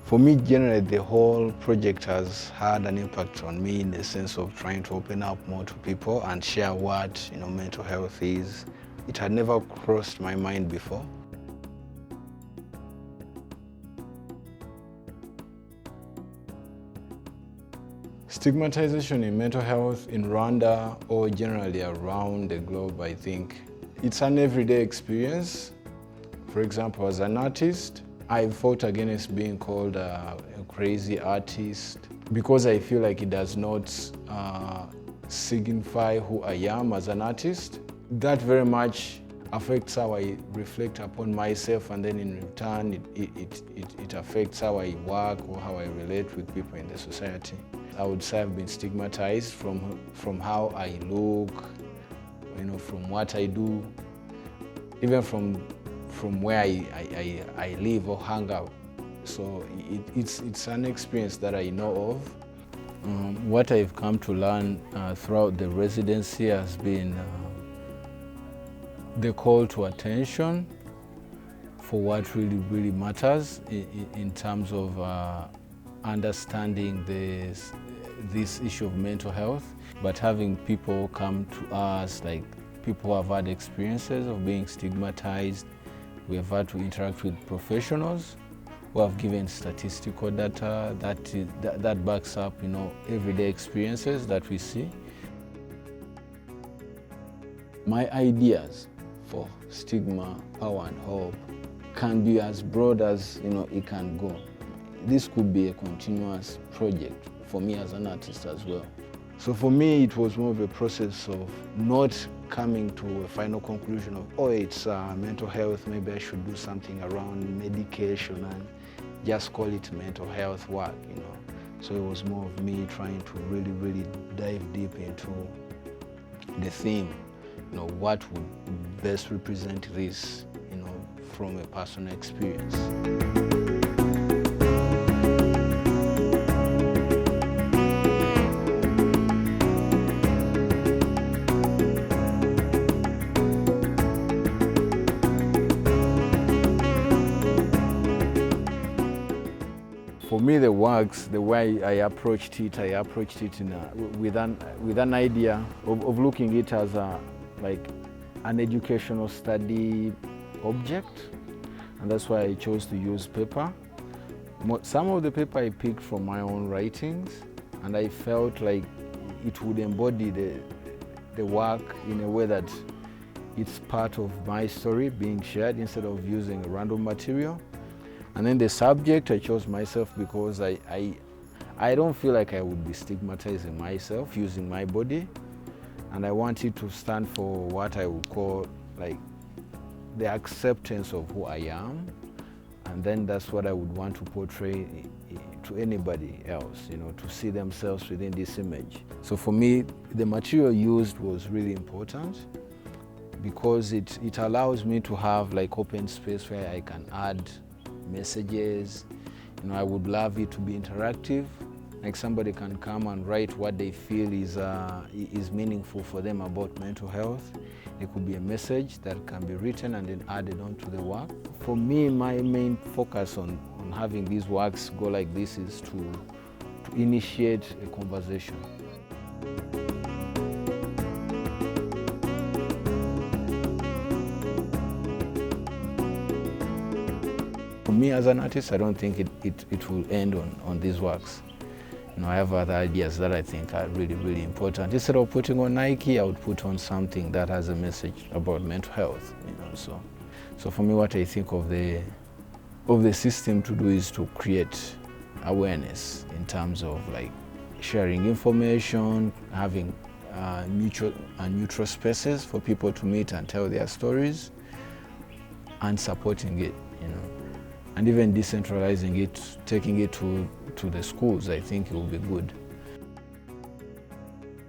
For me, generally, the whole project has had an impact on me in the sense of trying to open up more to people and share what mental health is. It had never crossed my mind before. Stigmatization in mental health in Rwanda or generally around the globe, I think it's an everyday experience. For example, as an artist, I fought against being called a crazy artist because I feel like it does not signify who I am as an artist. That very much affects how I reflect upon myself, and then in return it affects how I work or how I relate with people in the society. I would say I've been stigmatized from how I look, from what I do, even from where I live or hang out. So it's an experience that I know of. What I've come to learn throughout the residency has been the call to attention for what really matters in terms of understanding this issue of mental health, but having people come to us, like people who have had experiences of being stigmatized. We have had to interact with professionals who have given statistical data that backs up, everyday experiences that we see. My ideas for Stigma, Power and Hope can be as broad as it can go. This could be a continuous project for me as an artist as well. So for me, it was more of a process of not coming to a final conclusion of, oh, it's mental health, maybe I should do something around medication and just call it mental health work, So it was more of me trying to really dive deep into the theme, what would best represent this, from a personal experience. For me, the works, the way I approached it with an idea of looking at it as like an educational study object, and that's why I chose to use paper. Some of the paper I picked from my own writings, and I felt like it would embody the work in a way that it's part of my story being shared instead of using random material. And then the subject I chose myself because I don't feel like I would be stigmatizing myself using my body, and I wanted to stand for what I would call like the acceptance of who I am, and then that's what I would want to portray to anybody else, to see themselves within this image. So for me, the material used was really important because it allows me to have like open space where I can add messages. I would love it to be interactive, like somebody can come and write what they feel is meaningful for them about mental health. It could be a message that can be written and then added onto the work. For me, my main focus on having these works go like this is to initiate a conversation. For me as an artist, I don't think it will end on these works. I have other ideas that I think are really important. Instead of putting on Nike, I would put on something that has a message about mental health. So for me, what I think of the system to do is to create awareness in terms of like sharing information, having neutral spaces for people to meet and tell their stories, and supporting it. And even decentralizing it, taking it to the schools, I think it will be good.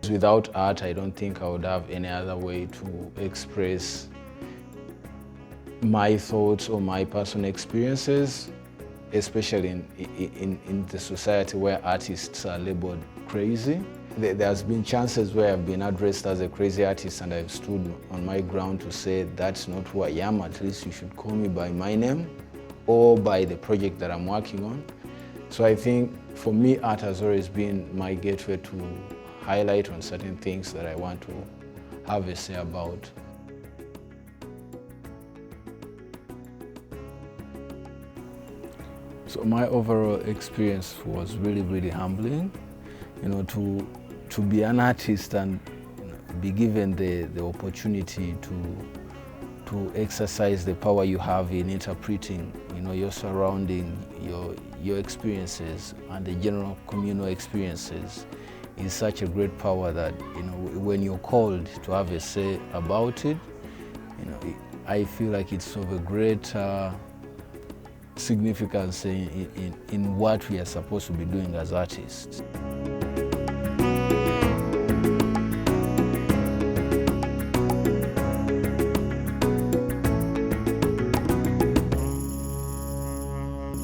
Without art, I don't think I would have any other way to express my thoughts or my personal experiences, especially in the society where artists are labeled crazy. There's been chances where I've been addressed as a crazy artist and I've stood on my ground to say, that's not who I am, at least you should call me by my name or by the project that I'm working on. So I think for me, art has always been my gateway to highlight on certain things that I want to have a say about. So my overall experience was really, really humbling, to be an artist and be given the opportunity to exercise the power you have in interpreting, your surrounding, your experiences and the general communal experiences is such a great power that, when you're called to have a say about it, I feel like it's of a great significance in what we are supposed to be doing as artists.